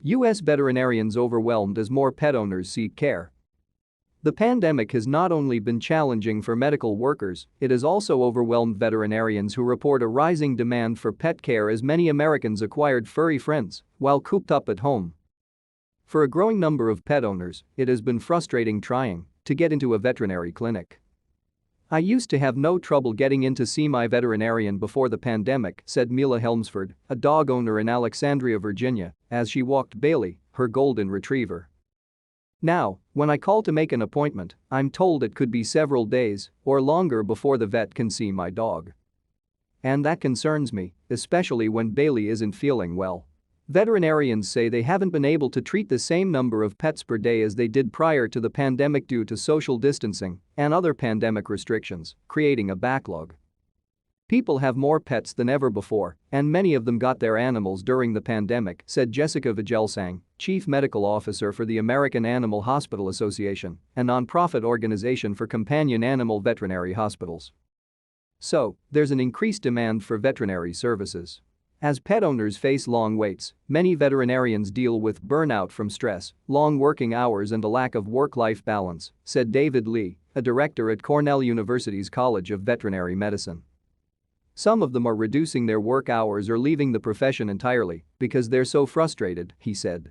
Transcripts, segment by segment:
U.S. veterinarians overwhelmed as more pet owners seek care. The pandemic has not only been challenging for medical workers, it has also overwhelmed veterinarians who report a rising demand for pet care as many Americans acquired furry friends while cooped up at home. For a growing number of pet owners, it has been frustrating trying to get into a veterinary clinic. "I used to have no trouble getting in to see my veterinarian before the pandemic," said Mila Helmsford, a dog owner in Alexandria, Virginia, as she walked Bailey, her golden retriever. "Now, when I call to make an appointment, I'm told it could be several days or longer before the vet can see my dog. And that concerns me, especially when Bailey isn't feeling well." Veterinarians say they haven't been able to treat the same number of pets per day as they did prior to the pandemic due to social distancing and other pandemic restrictions, creating a backlog. "People have more pets than ever before, and many of them got their animals during the pandemic," said Jessica Vigelsang, Chief Medical Officer for the American Animal Hospital Association, a nonprofit organization for companion animal veterinary hospitals. "So, there's an increased demand for veterinary services. As pet owners face long waits, many veterinarians deal with burnout from stress, long working hours and a lack of work-life balance," said David Lee, a director at Cornell University's College of Veterinary Medicine. "Some of them are reducing their work hours or leaving the profession entirely because they're so frustrated," he said.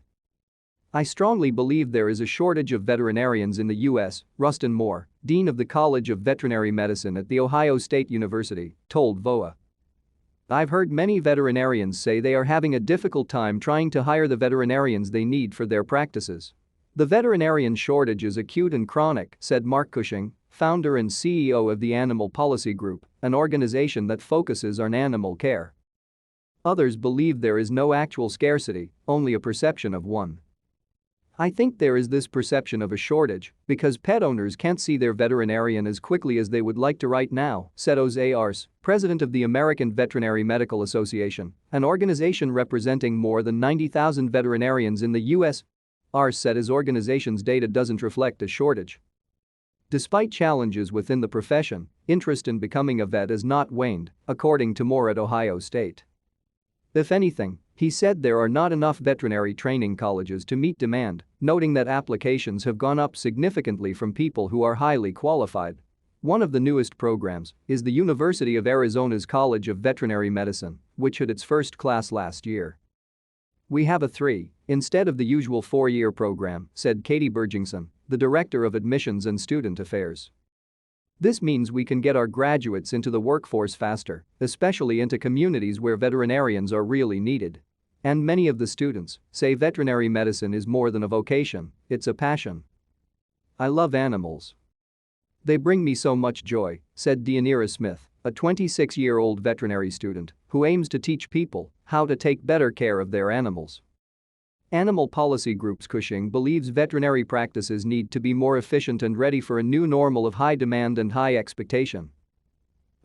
"I strongly believe there is a shortage of veterinarians in the U.S., Rustin Moore, dean of the College of Veterinary Medicine at The Ohio State University, told VOA. "I've heard many veterinarians say they are having a difficult time trying to hire the veterinarians they need for their practices. The veterinarian shortage is acute and chronic," said Mark Cushing, founder and CEO of the Animal Policy Group, an organization that focuses on animal care. Others believe there is no actual scarcity, only a perception of one. "I think there is this perception of a shortage because pet owners can't see their veterinarian as quickly as they would like to right now," said Jose Arce, president of the American Veterinary Medical Association, an organization representing more than 90,000 veterinarians in the U.S. Arce said his organization's data doesn't reflect a shortage. Despite challenges within the profession, interest in becoming a vet has not waned, according to Moore at Ohio State. "If anything," he said, "there are not enough veterinary training colleges to meet demand," noting that applications have gone up significantly from people who are highly qualified. One of the newest programs is the University of Arizona's College of Veterinary Medicine, which had its first class last year. "We have a 3 instead of the usual 4-year program," said Katie Bergingson, the director of admissions and student affairs. "This means we can get our graduates into the workforce faster, especially into communities where veterinarians are really needed. And many of the students say veterinary medicine is more than a vocation, it's a passion. I love animals. They bring me so much joy," said Deanira Smith, a 26-year-old veterinary student who aims to teach people how to take better care of their animals. Animal Policy Group's Cushing believes veterinary practices need to be more efficient and ready for a new normal of high demand and high expectation.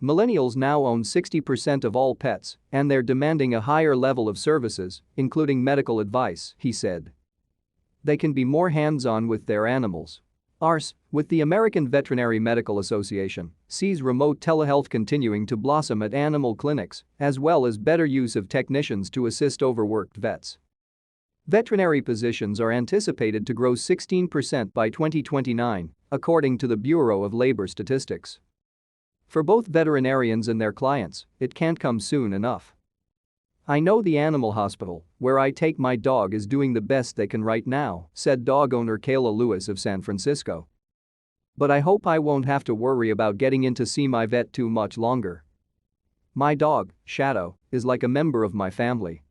"Millennials now own 60% of all pets, and they're demanding a higher level of services, including medical advice," he said. "They can be more hands-on with their animals." Arce, with the American Veterinary Medical Association, sees remote telehealth continuing to blossom at animal clinics, as well as better use of technicians to assist overworked vets. Veterinary positions are anticipated to grow 16% by 2029, according to the Bureau of Labor Statistics. For both veterinarians and their clients, it can't come soon enough. "I know the animal hospital, where I take my dog, is doing the best they can right now," said dog owner Kayla Lewis of San Francisco. "But I hope I won't have to worry about getting in to see my vet too much longer. My dog, Shadow, is like a member of my family.